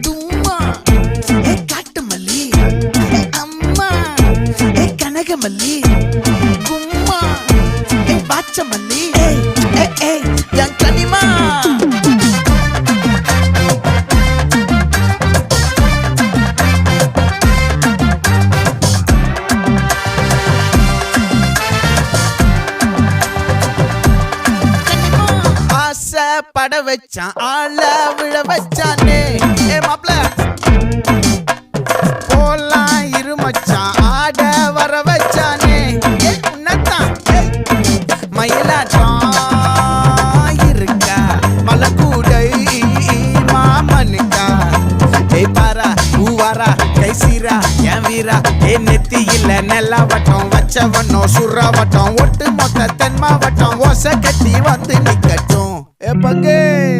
தும்மா ஏ காட்டு மல்லி ஏ அம்மா ஏ கனகமல்லி கும்மா ஏ பாச்ச மல்லி ஏ என் கனிமா பட வச்சான் ஆள விழ வச்சானே ஏ மாப்ள போலாம் இருமச்சான் ஆட வர வச்சானே ஏ உன்னத்தான் மயிலாட்டம் இருக்கா மலக்கூடை மாமனுக்கா ஏய் பாரா பூவாரா கைசீரா என் வீரா ஏ நெத்தி இல்ல நெல்லா வட்டம் வச்சவனோ சுறா வட்டம் ஒட்டு மொத்த தென் மாவட்டம் ஓசை கட்டி வந்து நிக்கட்டும். É pra quem?